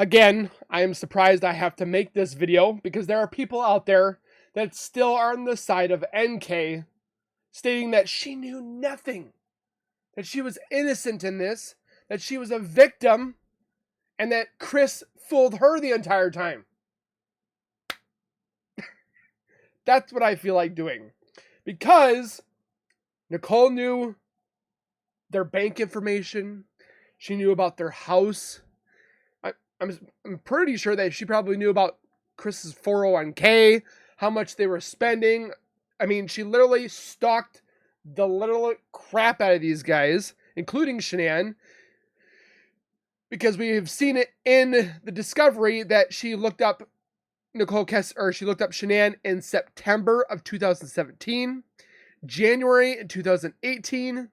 Again, I am surprised I have to make this video because there are people out there that still are on the side of NK, stating that she knew nothing, that she was innocent in this, that she was a victim, and that Chris fooled her the entire time. That's what I feel like doing. Because Nicole knew their bank information, she knew about their house. I'm pretty sure that she probably knew about Chris's 401k, how much they were spending. I mean, she literally stalked the literal crap out of these guys, including Shanann, because we have seen it in the discovery that she looked up she looked up Shanann in September of 2017, January 2018,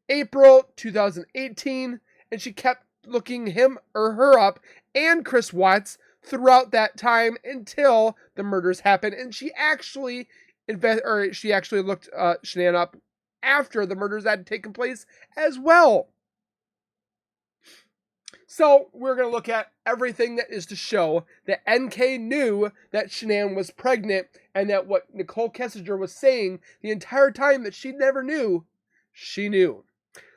April 2018, and she kept looking him or her up and Chris Watts throughout that time until the murders happened. And she actually looked Shanann up after the murders had taken place as well. So we're going to look at everything that is to show that NK knew that Shanann was pregnant and that what Nicole Kessinger was saying the entire time that she never knew, she knew.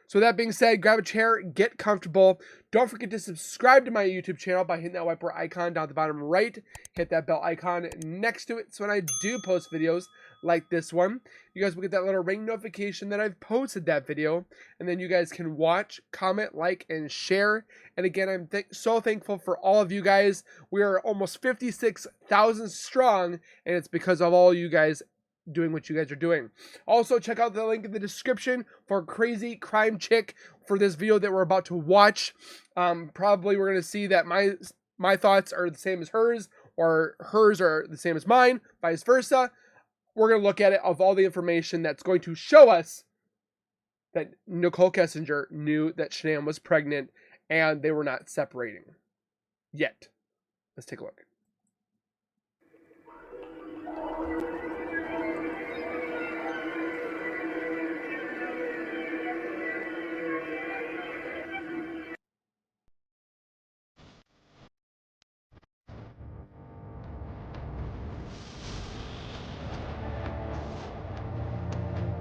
So that being said, grab a chair, get comfortable. Don't forget to subscribe to my YouTube channel by hitting that whiteboard icon down at the bottom right. Hit that bell icon next to it so when I do post videos like this one, you guys will get that little ring notification that I've posted that video. And then you guys can watch, comment, like, and share. And again, I'm so thankful for all of you guys. We are almost 56,000 strong, and it's because of all you guys doing what you guys are doing. Also, check out the link in the description for Crazy Crime Chick for this video that we're about to watch. Probably we're going to see that my thoughts are the same as hers, or hers are the same as mine, vice versa. We're going to look at it of all the information that's going to show us that Nicole Kessinger knew that Shanann was pregnant and they were not separating yet. Let's take a look.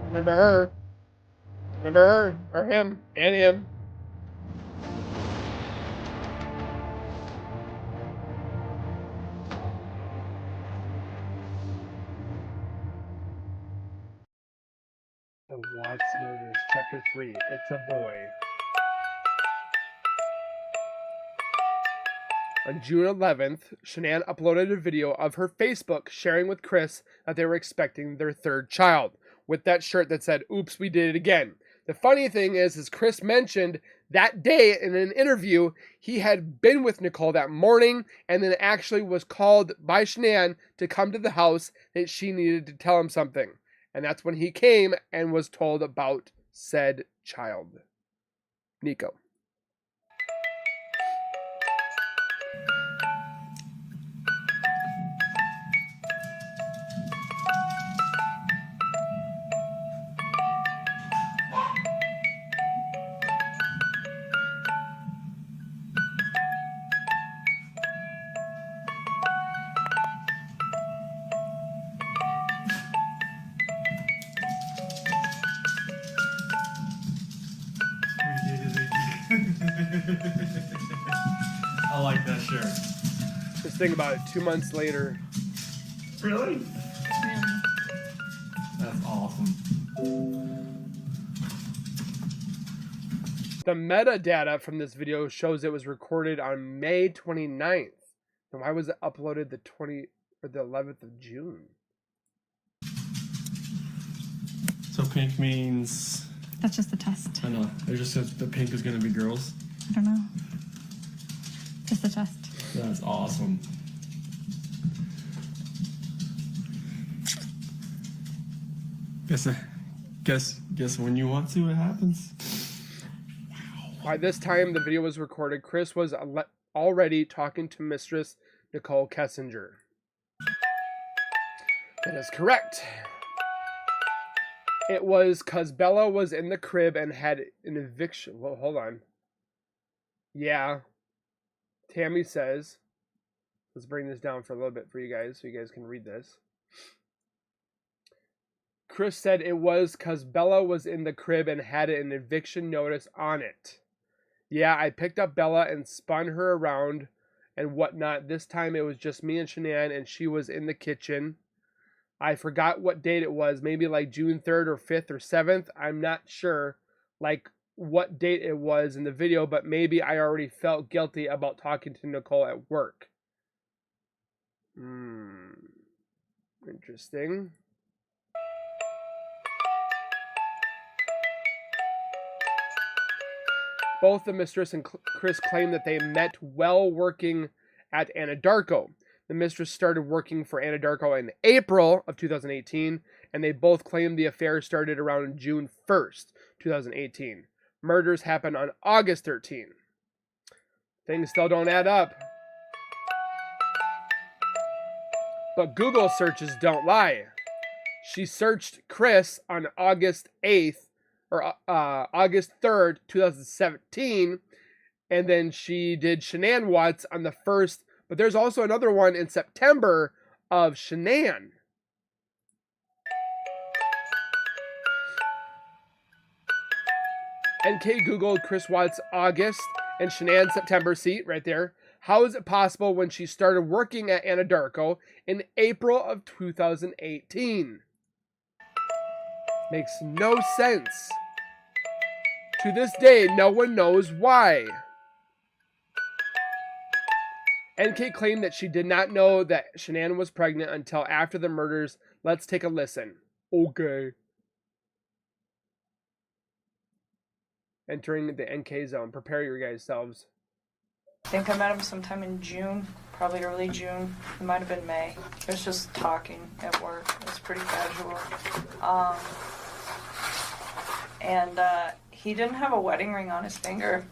Remember her. Remember her, or him, and him. The Watts Murders, Chapter 3, It's a Boy. On June 11th, Shanann uploaded a video of her Facebook sharing with Chris that they were expecting their third child, with that shirt that said, "Oops, we did it again." The funny thing is Chris mentioned that day in an interview, he had been with Nicole that morning and then actually was called by Shanann to come to the house that she needed to tell him something. And that's when he came and was told about said child. Nico. I like that shirt. Just think about it, 2 months later. Really? Yeah. That's awesome. The metadata from this video shows it was recorded on May 29th. And why was it uploaded the 11th of June? So pink means... That's just the test. I know. It just says the pink is going to be girls. I don't know. Just the test. That's awesome. Guess when you want to, it happens. By this time the video was recorded, Chris was already talking to Mistress Nicole Kessinger. That is correct. It was because Bella was in the crib and had an eviction. Well, hold on. Yeah. Tammy says, let's bring this down for a little bit for you guys so you guys can read this. Chris said it was because Bella was in the crib and had an eviction notice on it. Yeah, I picked up Bella and spun her around and whatnot. This time it was just me and Shanann, and she was in the kitchen. I forgot what date it was, maybe like June 3rd or 5th or 7th. I'm not sure like what date it was in the video, but maybe I already felt guilty about talking to Nicole at work. Interesting. Both the mistress and Chris claim that they met while working at Anadarko. The mistress started working for Anadarko in April of 2018, and they both claim the affair started around June 1st, 2018. Murders happened on August 13. Things still don't add up. But Google searches don't lie. She searched Chris on August 8th, or August 3rd, 2017, and then she did shanannwatts on the 1st, but there's also another one in September of Shanann. NK Googled Chris Watts August and Shanann September. See, right there. How is it possible when she started working at Anadarko in April of 2018? Makes no sense. To this day, no one knows why. NK claimed that she did not know that Shanann was pregnant until after the murders. Let's take a listen. Okay. Entering the NK zone. Prepare your guys' selves. I think I met him sometime in June, probably early June. It might have been May. It was just talking at work. It was pretty casual. And he didn't have a wedding ring on his finger.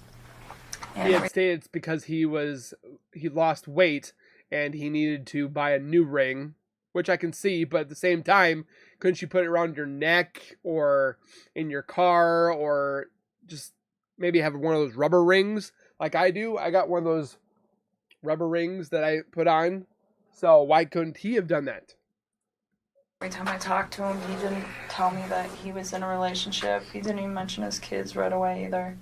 And he had stated it's because he lost weight and he needed to buy a new ring, which I can see, but at the same time, couldn't you put it around your neck or in your car or just maybe have one of those rubber rings like I do? I got one of those rubber rings that I put on. So why couldn't he have done that? every time I talked to him, he didn't tell me that he was in a relationship. He didn't even mention his kids right away either.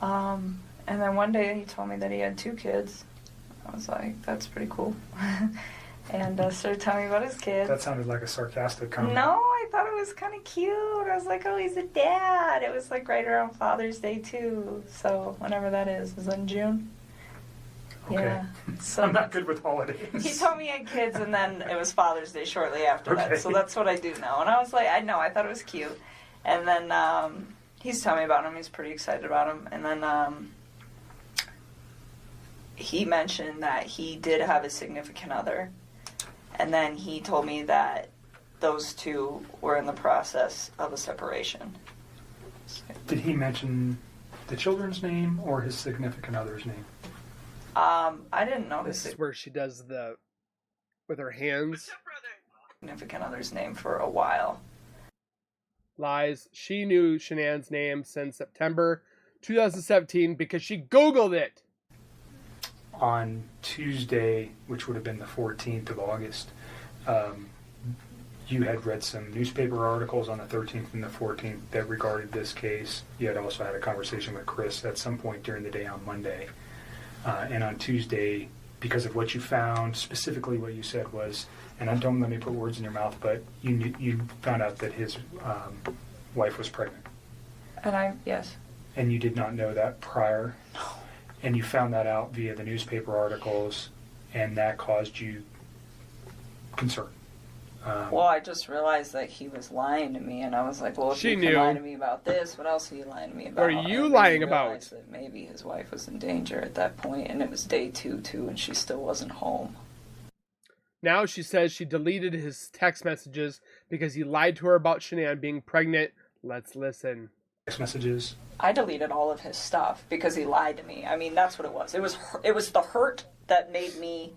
And then one day he told me that he had 2 kids. I was like, that's pretty cool. And started telling me about his kids. That sounded like a sarcastic comment. No, I thought it was kind of cute. I was like, oh, he's a dad. It was like right around Father's Day too. So whenever that is in June. Okay. Yeah. So I'm not good with holidays. he told me he had kids, and then it was Father's Day shortly after Okay. that. So that's what I do know. And I was like, I thought it was cute. And then he's telling me about him. He's pretty excited about him. And then he mentioned that he did have a significant other. And then he told me that those 2 were in the process of a separation. Did he mention the children's name or his significant other's name? I didn't know This his is where she does the with her hands. significant other's name for a while. Lies. She knew Shanann's name since September 2017 because she Googled it. On Tuesday, which would have been the 14th of August, you had read some newspaper articles on the 13th and the 14th that regarded this case. You had also had a conversation with Chris at some point during the day on Monday. And on Tuesday, because of what you found, specifically what you said was, and don't let me put words in your mouth, but you found out that his wife was pregnant. And yes. And you did not know that prior. No. And you found that out via the newspaper articles, and that caused you concern. Well, I just realized that he was lying to me, and I was like, well, if She you knew. can lie to me about this, what else are you lying to me about? What are you And lying I about? realized that maybe his wife was in danger at that point, and it was day 2, too, and she still wasn't home. Now she says she deleted his text messages because he lied to her about Shanann being pregnant. Let's listen. Text messages. I deleted all of his stuff because he lied to me. I mean, that's what it was. It was the hurt that made me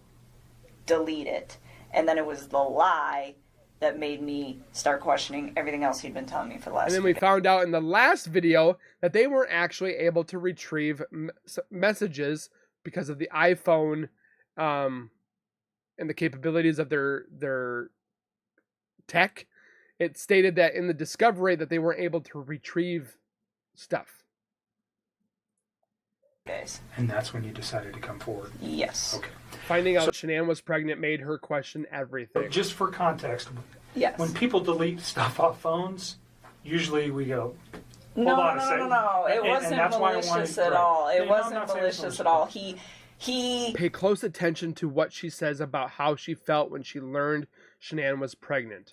delete it. And then it was the lie that made me start questioning everything else he'd been telling me for the last And then few we days. found out in the last video that they weren't actually able to retrieve messages because of the iPhone and the capabilities of their tech. It stated that in the discovery that they weren't able to retrieve stuff. Days. And that's when you decided to come forward. Yes. Okay. Finding out Shanann was pregnant made her question everything. Just for context, Yes. when people delete stuff off phones, usually we go, No. on a second. It And wasn't that's why I wanted- malicious at right. all. Yeah, It no, I'm wasn't not saying it's malicious malicious. at all. He Pay close attention to what she says about how she felt when she learned Shanann was pregnant.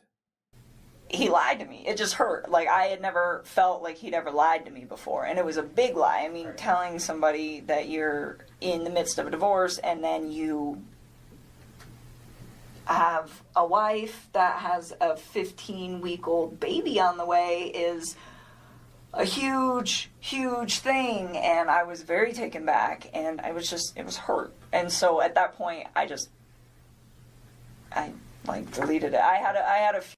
he lied to me. It just hurt. Like, I had never felt like he'd ever lied to me before. And it was a big lie. I mean, Right. telling somebody that you're in the midst of a divorce and then you have a wife that has a 15-week-old baby on the way is a huge, huge thing. And I was very taken back. And it was hurt. And so at that point, I deleted it. I had a few.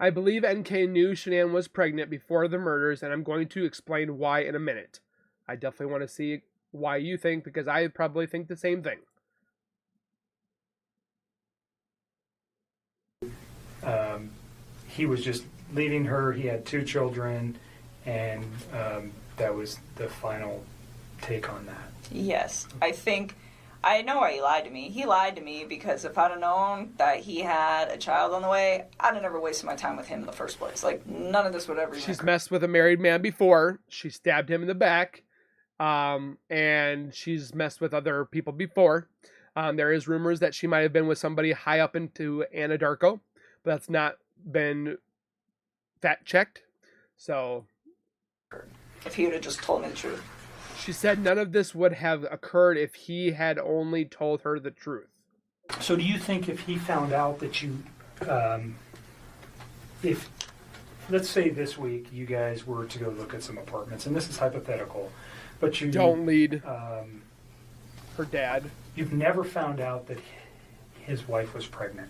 I believe NK knew Shanann was pregnant before the murders, and I'm going to explain why in a minute. I definitely want to see why you think, because I probably think the same thing. He was just leaving her. He had 2 children, and that was the final take on that. Yes, I know why he lied to me. He lied to me because if I'd have known that he had a child on the way, I'd have never wasted my time with him in the first place. Like, none of this would ever. She's messed with a married man before. She stabbed him in the back, and she's messed with other people before. There is rumors that she might have been with somebody high up into Anadarko, but that's not been fact checked. So, If he would have just told me the truth. she said none of this would have occurred if he had only told her the truth. So do you think if he found out that you, if, let's say this week you guys were to go look at some apartments, and this is hypothetical, but you Don't lead um, her dad. you've never found out that his wife was pregnant,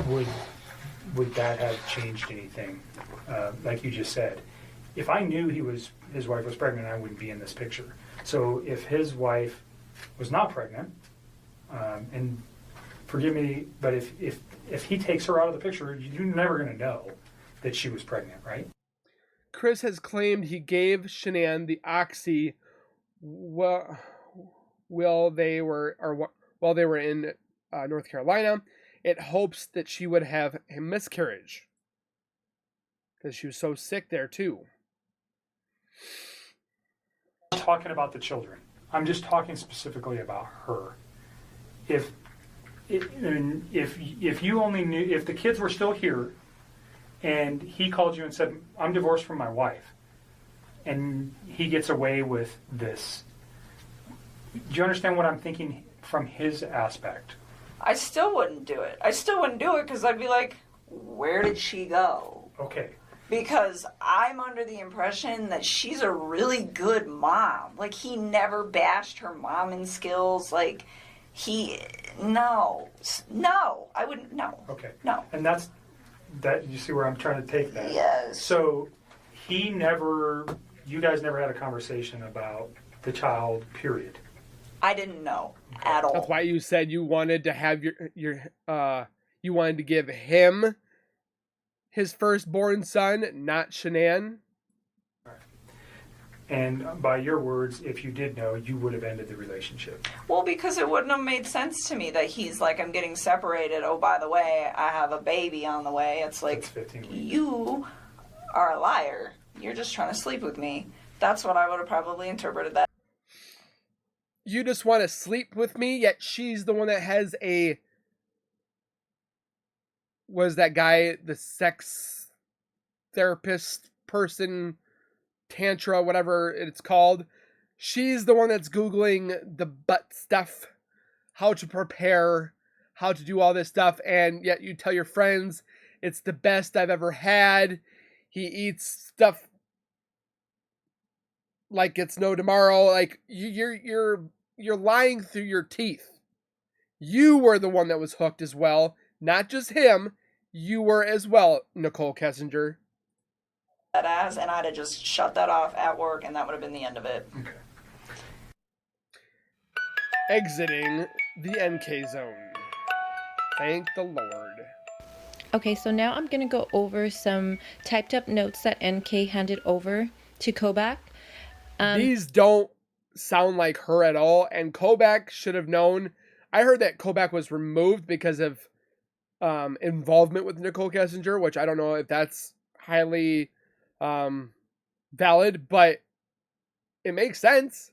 would that have changed anything? Like you just said, if I knew his wife was pregnant, I wouldn't be in this picture. So if his wife was not pregnant, and forgive me, but if he takes her out of the picture, you're never going to know that she was pregnant, right? Chris has claimed he gave Shanann the oxy while they were in North Carolina. It hopes that she would have a miscarriage because she was so sick there too. I'm talking about the children. I'm just talking specifically about her. If you only knew, if the kids were still here, and he called you and said, "I'm divorced from my wife," and he gets away with this, do you understand what I'm thinking from his aspect? I still wouldn't do it. Because I'd be like, where did she go? Okay. Because I'm under the impression that she's a really good mom. Like, he never bashed her momming skills. Like, no, I wouldn't, no. Okay. No. And that, you see where I'm trying to take that? Yes. So you guys never had a conversation about the child, period. I didn't know at all. That's why you said you wanted to have you wanted to give him his firstborn son, not Shanann. And by your words, if you did know, you would have ended the relationship. Well, because it wouldn't have made sense to me that he's like, I'm getting separated. Oh, by the way, I have a baby on the way. It's like, That's 15 weeks. you are a liar. You're just trying to sleep with me. That's what I would have probably interpreted that. You just want to sleep with me, yet she's the one that has was that guy, the sex therapist person, tantra, whatever it's called. She's the one that's Googling the butt stuff, how to prepare, how to do all this stuff, and yet you tell your friends it's the best I've ever had. He eats stuff like it's no tomorrow. Like, you're lying through your teeth. You were the one that was hooked as well, not just him. You were as well, That ass, and I'd have just shut that off at work, and that would have been the end of it. Okay. exiting the NK zone. Thank the Lord. Okay, so now I'm going to go over some typed up notes that NK handed over to Kobach. These don't sound like her at all, and Kobach should have known. I heard that Kobach was removed because of involvement with Nicole Kessinger, which I don't know if that's highly valid, but it makes sense.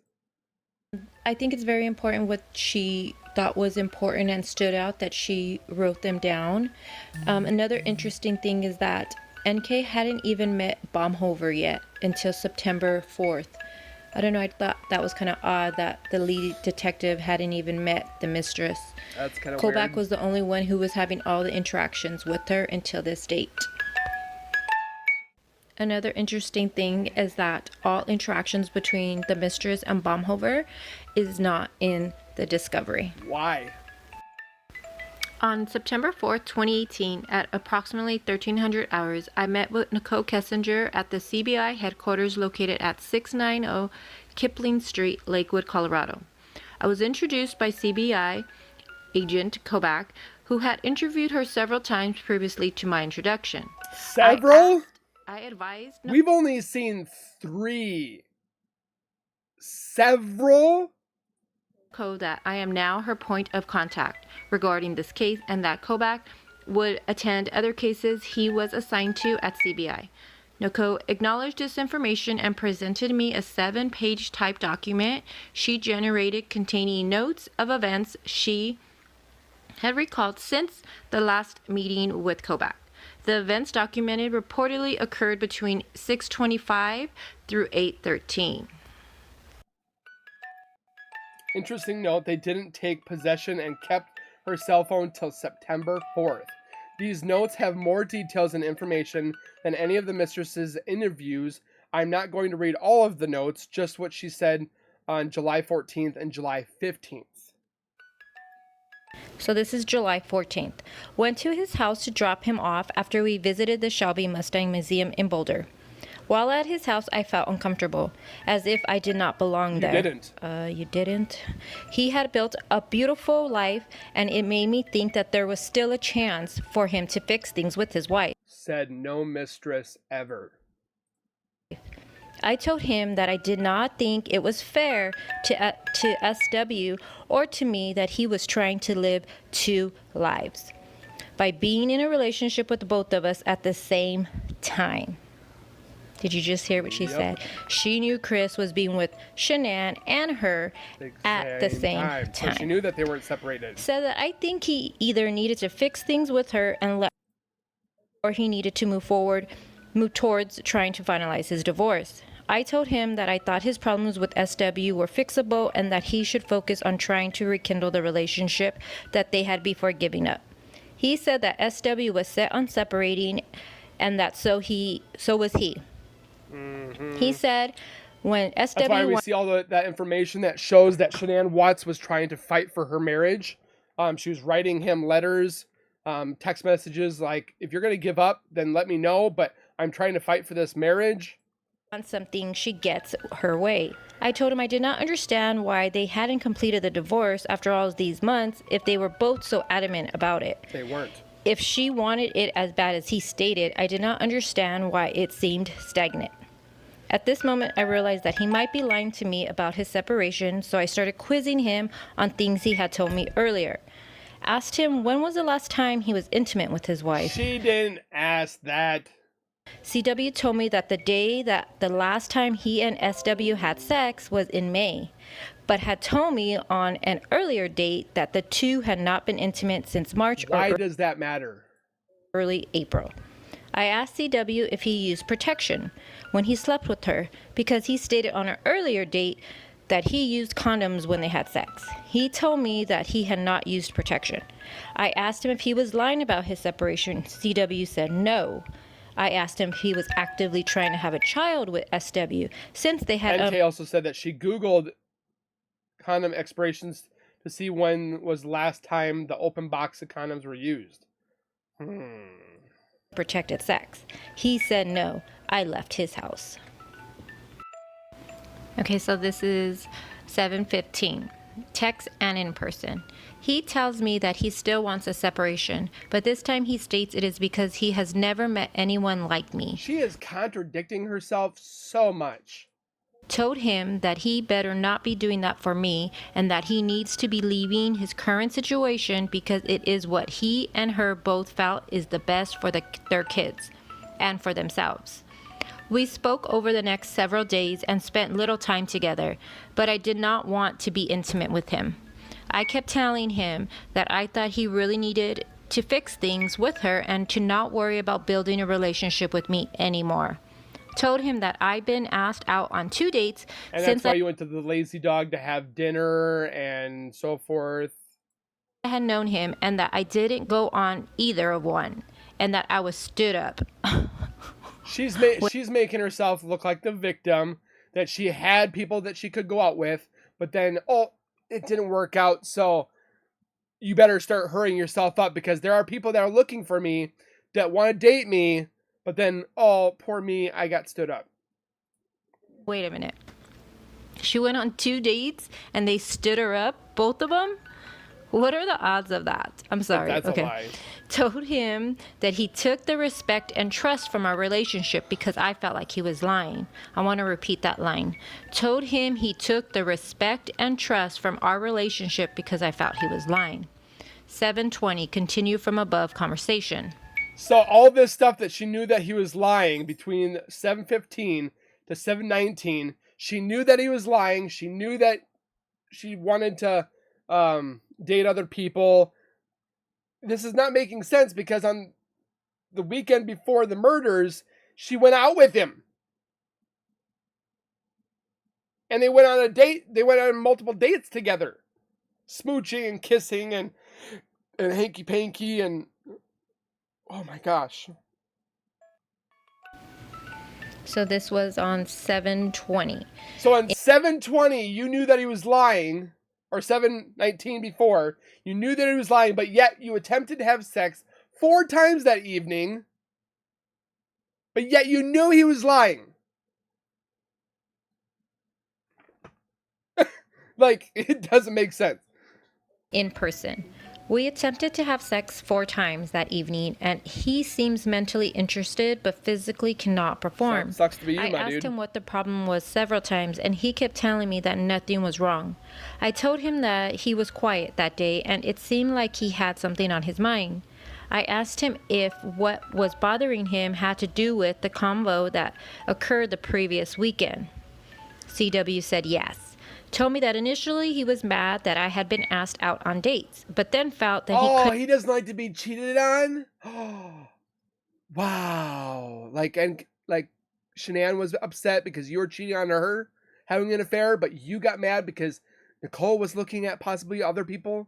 I think it's very important what she thought was important and stood out that she wrote them down. Another interesting thing is that NK hadn't even met Baumhover yet until September 4th. I don't know, I thought that was kind of odd that the lead detective hadn't even met the mistress. That's kind of Kobach weird. was the only one who was having all the interactions with her until this date. Another interesting thing is that all interactions between the mistress and Baumhover is not in the discovery. Why? On September 4th, 2018, at approximately 1300 hours, I met with Nicole Kessinger at the CBI headquarters located at 690 Kipling Street, Lakewood, Colorado. I was introduced by CBI agent Kobach, who had interviewed her several times previously to my introduction. Several? I advised We've only seen 3. Several? Nicole that I am now her point of contact regarding this case and that Kobach would attend other cases he was assigned to at CBI. Nicole acknowledged this information and presented me a 7-page typed document she generated containing notes of events she had recalled since the last meeting with Kobach. The events documented reportedly occurred between 6:25 through 8:13. Interesting note, they didn't take possession and kept her cell phone till September 4th. These notes have more details and information than any of the mistress's interviews. I'm not going to read all of the notes, just what she said on July 14th and July 15th. So this is July 14th. Went to his house to drop him off after we visited the Shelby Mustang Museum in Boulder. While at his house, I felt uncomfortable, as if I did not belong there. You didn't. You didn't? He had built a beautiful life, and it made me think that there was still a chance for him to fix things with his wife. Said no mistress ever. I told him that I did not think it was fair to SW or to me that he was trying to live 2 lives by being in a relationship with both of us at the same time. Did you just hear what she said? She knew Chris was being with Shanann and her at the same time. So she knew that they weren't separated. Said that I think he either needed to fix things with her and let, or he needed to move towards trying to finalize his divorce. I told him that I thought his problems with SW were fixable and that he should focus on trying to rekindle the relationship that they had before giving up. He said that SW was set on separating and that so was he. Mm-hmm. He said when SW... That's why we see all that information that shows that Shanann was trying to fight for her marriage. She was writing him letters, text messages like, if you're going to give up, then let me know, but I'm trying to fight for this marriage. On something she gets her way. I told him I did not understand why they hadn't completed the divorce after all these months if they were both so adamant about it. They weren't. If she wanted it as bad as he stated, I did not understand why it seemed stagnant. At this moment, I realized that he might be lying to me about his separation, so I started quizzing him on things he had told me earlier. Asked him when was the last time he was intimate with his wife. She didn't ask that. CW told me that the day that the last time he and SW had sex was in May, but had told me on an earlier date that the two had not been intimate since March Why or does that matter? early April. I asked CW if he used protection when he slept with her because he stated on an earlier date that he used condoms when they had sex. He told me that he had not used protection. I asked him if he was lying about his separation. CW said no. I asked him if he was actively trying to have a child with SW since they had... NK also said that she Googled condom expirations to see when was the last time the open box of condoms were used. protected sex. He said no. I left his house. Okay, so this is 7:15. text and in person. He tells me that he still wants a separation, but this time he states it is because he has never met anyone like me. She is contradicting herself so much. Told him that he better not be doing that for me and that he needs to be leaving his current situation because it is what he and her both felt is the best for their kids and for themselves. We spoke over the next several days and spent little time together, but I did not want to be intimate with him. I kept telling him that I thought he really needed to fix things with her and to not worry about building a relationship with me anymore. Told him that I'd been asked out on 2 dates And since that's why you went to the Lazy Dog to have dinner and so forth. I had known him and that I didn't go on either of one and that I was stood up. She's making herself look like the victim, that she had people that she could go out with, but then, it didn't work out, so you better start hurrying yourself up because there are people that are looking for me that want to date me, but then, poor me, I got stood up. Wait a minute. She went on 2 dates and they stood her up, both of them? What are the odds of that? I'm sorry. That's okay. a lie. Told him that he took the respect and trust from our relationship because I felt like he was lying. I want to repeat that line. Told him he took the respect and trust from our relationship because I felt he was lying. 7:20, continue from above conversation. So all this stuff that she knew that he was lying between 7:15 to 7:19, she knew that he was lying. She knew that she wanted to date other people. This is not making sense because on the weekend before the murders, she went out with him. And they went on a date. They went on multiple dates together. Smooching and kissing and hanky-panky and... Oh my gosh. So this was on 7:20. So on 7:20, you knew that he was lying, or 7:19 before, you knew that he was lying, but yet you attempted to have sex 4 times that evening, but yet you knew he was lying. Like, it doesn't make sense. In person. We attempted to have sex 4 times that evening, and he seems mentally interested but physically cannot perform. Sucks to be you, I my asked dude. him what the problem was several times, and he kept telling me that nothing was wrong. I told him that he was quiet that day, and it seemed like he had something on his mind. I asked him if what was bothering him had to do with the convo that occurred the previous weekend. CW said yes. Told me that initially he was mad that I had been asked out on dates, but then felt that he could... he doesn't like to be cheated on? Wow. Like Shanann was upset because you were cheating on her, having an affair, but you got mad because Nicole was looking at possibly other people?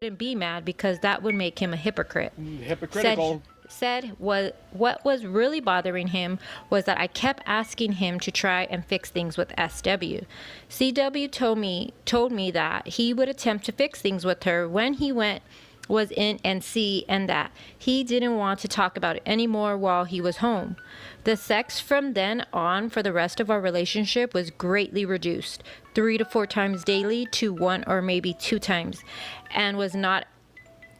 Couldn't be mad because that would make him a hypocrite. Hypocritical. Said what was really bothering him was that I kept asking him to try and fix things with SW. CW told me that he would attempt to fix things with her when he was in NC and that he didn't want to talk about it anymore while he was home. The sex from then on for the rest of our relationship was greatly reduced, 3 to 4 times daily to 1 or maybe 2 times, and was not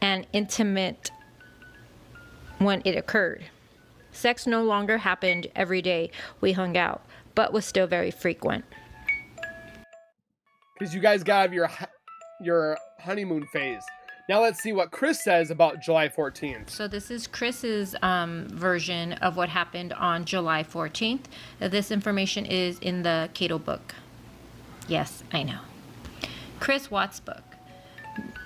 an intimate when it occurred. Sex no longer happened every day we hung out, but was still very frequent. Because you guys got out of your honeymoon phase. Now let's see what Chris says about July 14th. So this is Chris's version of what happened on July 14th. This information is in the Cato book. Yes, I know. Chris Watts' book.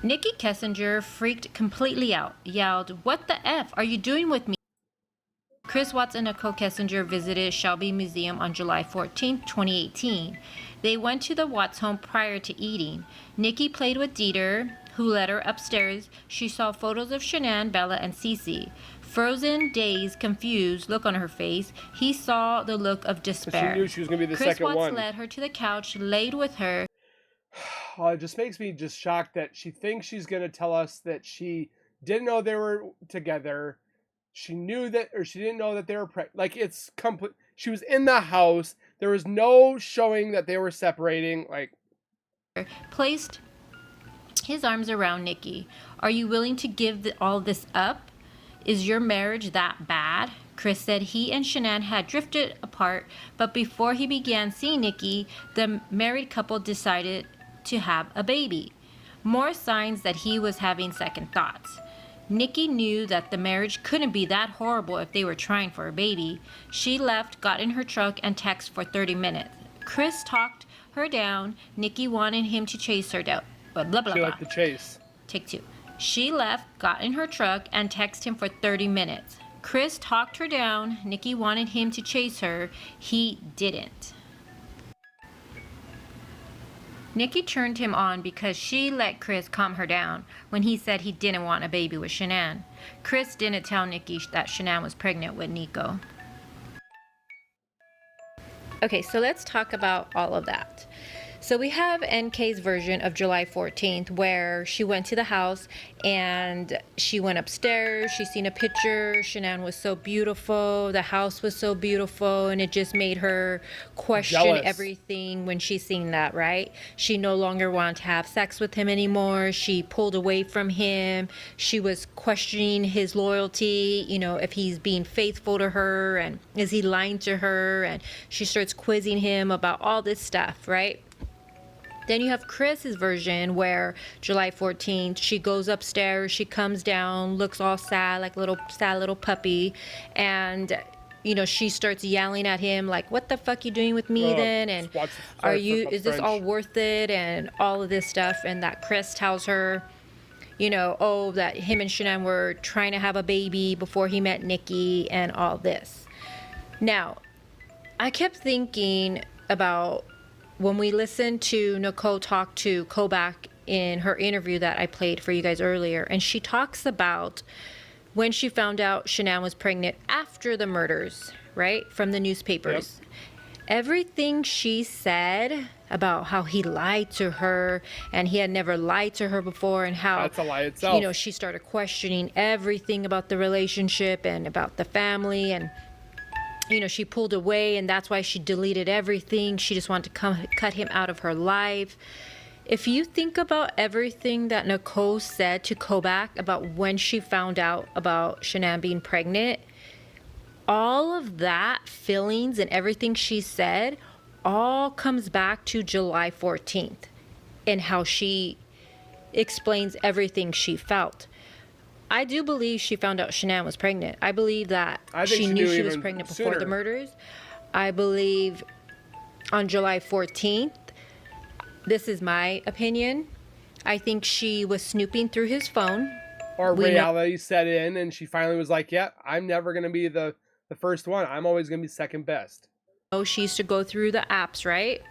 Nicholkessinger freaked completely out, yelled, "What the F are you doing with me?" Chris Watts and Nicholkessinger visited Shelby Museum on July 14, 2018. They went to the Watts home prior to eating. Nikki played with Dieter, who led her upstairs. She saw photos of Shanann, Bella, and Cece. Frozen, dazed, confused look on her face. He saw the look of despair. She knew she was going to be the Chris second Watts one. led her to the couch, laid with her. Oh, it just makes me just shocked that she thinks she's going to tell us that she didn't know they were together. She knew that, or she didn't know that they were pregnant. Like, it's complete. She was in the house. There was no showing that they were separating. Like, Placed his arms around Nikki. Are you willing to give all this up? Is your marriage that bad? Chris said he and Shanann had drifted apart, but before he began seeing Nikki, the married couple decided to have a baby. More signs that he was having second thoughts. Nikki knew that the marriage couldn't be that horrible if they were trying for a baby. She left, got in her truck, and texted for 30 minutes. Chris talked her down. Nikki wanted him to chase her down. Blah, blah, blah. She liked the chase. Take 2. She left, got in her truck, and texted him for 30 minutes. Chris talked her down. Nikki wanted him to chase her. He didn't. Nikki turned him on because she let Chris calm her down when he said he didn't want a baby with Shanann. Chris didn't tell Nikki that Shanann was pregnant with Nico. Okay, so let's talk about all of that. So we have NK's version of July 14th where she went to the house and she went upstairs. She seen a picture. Shanann was so beautiful. The house was so beautiful, and it just made her question Jealous. everything when she seen that, right? She no longer wanted to have sex with him anymore. She pulled away from him. She was questioning his loyalty, you know, if he's being faithful to her and is he lying to her, and she starts quizzing him about all this stuff, right? Then you have Chris's version where July 14th, she goes upstairs, she comes down, looks all sad, like a sad little puppy. And, you know, she starts yelling at him like, what the fuck you doing with me then? And is this all worth it? And all of this stuff. And that Chris tells her, you know, oh, that him and Shanann were trying to have a baby before he met Nikki and all this. Now, I kept thinking about when we listened to Nicole talk to Kobach in her interview that I played for you guys earlier, and she talks about when she found out Shanann was pregnant after the murders, right, from the newspapers. Yep. Everything she said about how he lied to her and he had never lied to her before, and how that's a lie itself. You know, she started questioning everything about the relationship and about the family, and you know, she pulled away, and that's why she deleted everything. She just wanted to cut him out of her life. If you think about everything that Nicole said to Kobach about when she found out about Shanann being pregnant, all of that feelings and everything she said all comes back to July 14th and how she explains everything she felt. I do believe she found out Shanann was pregnant. I believe that she knew she was pregnant before the murders. I believe on July 14th, this is my opinion, I think she was snooping through his phone. Or reality set in, and she finally was like, yeah, I'm never going to be the first one. I'm always going to be second best. Oh, she used to go through the apps, right?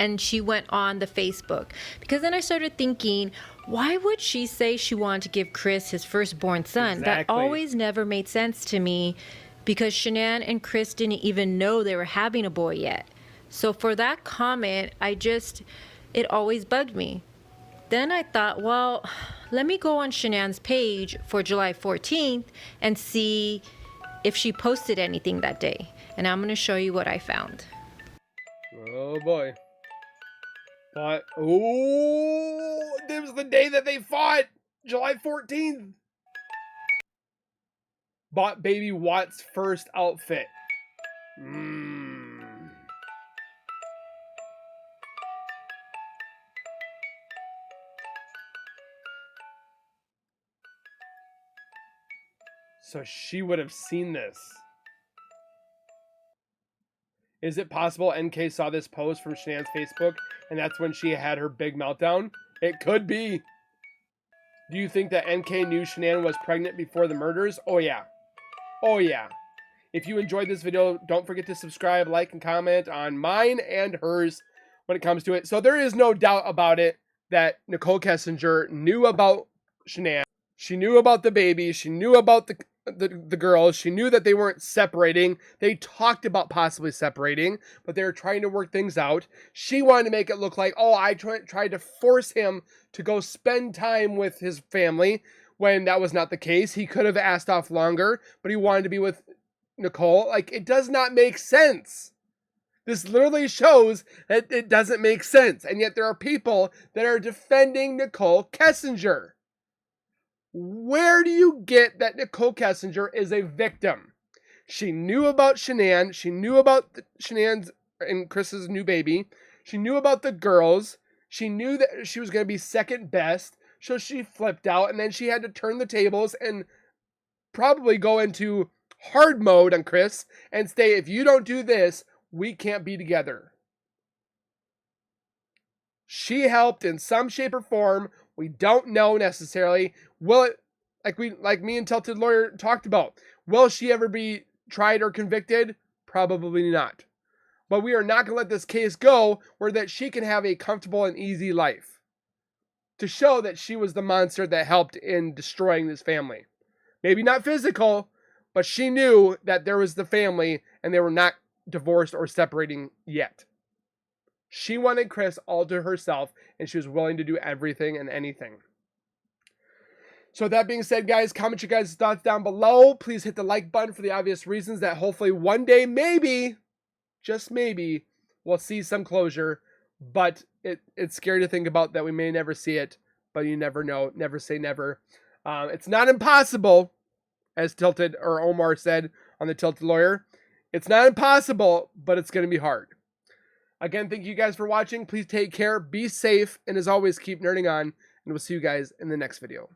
And she went on the Facebook. Because then I started thinking, why would she say she wanted to give Chris his firstborn son? Exactly. That always never made sense to me, because Shanann and Chris didn't even know they were having a boy yet. So for that comment, it always bugged me. Then I thought, well, let me go on Shanann's page for July 14th and see if she posted anything that day. And I'm going to show you what I found. Oh boy. But, this was the day that they fought, July 14th. Bought baby Watts' first outfit. So she would have seen this. Is it possible NK saw this post from Shanann's Facebook and that's when she had her big meltdown? It could be. Do you think that NK knew Shanann was pregnant before the murders? Oh yeah. Oh yeah. If you enjoyed this video, don't forget to subscribe, like, and comment on mine and hers when it comes to it. So there is no doubt about it that Nicole Kessinger knew about Shanann. She knew about the baby. She knew about the girls. She knew that they weren't separating. They talked about possibly separating, but they were trying to work things out. She wanted to make it look like, oh, I tried to force him to go spend time with his family, when that was not the case. He could have asked off longer, but he wanted to be with Nicole. Like, it does not make sense. This literally shows that it doesn't make sense. And yet there are people that are defending Nicholkessinger. Where do you get that Nicholkessinger is a victim? She knew about Shanann. She knew about Shanann's and Chris's new baby. She knew about the girls. She knew that she was going to be second best. So she flipped out, and then she had to turn the tables and probably go into hard mode on Chris and say, if you don't do this, we can't be together. She helped in some shape or form. We don't know necessarily. Will it, like me and Tilted Lawyer talked about, will she ever be tried or convicted? Probably not. But we are not going to let this case go where that she can have a comfortable and easy life. To show that she was the monster that helped in destroying this family. Maybe not physical, but she knew that there was the family and they were not divorced or separating yet. She wanted Chris all to herself, and she was willing to do everything and anything. So with that being said, guys, comment your guys' thoughts down below. Please hit the like button for the obvious reasons that hopefully one day, maybe, just maybe, we'll see some closure. But it's scary to think about that we may never see it, but you never know. Never say never. It's not impossible, as Tilted or Omar said on the Tilted Lawyer. It's not impossible, but it's going to be hard. Again, thank you guys for watching. Please take care, be safe, and as always, keep nerding on, and we'll see you guys in the next video.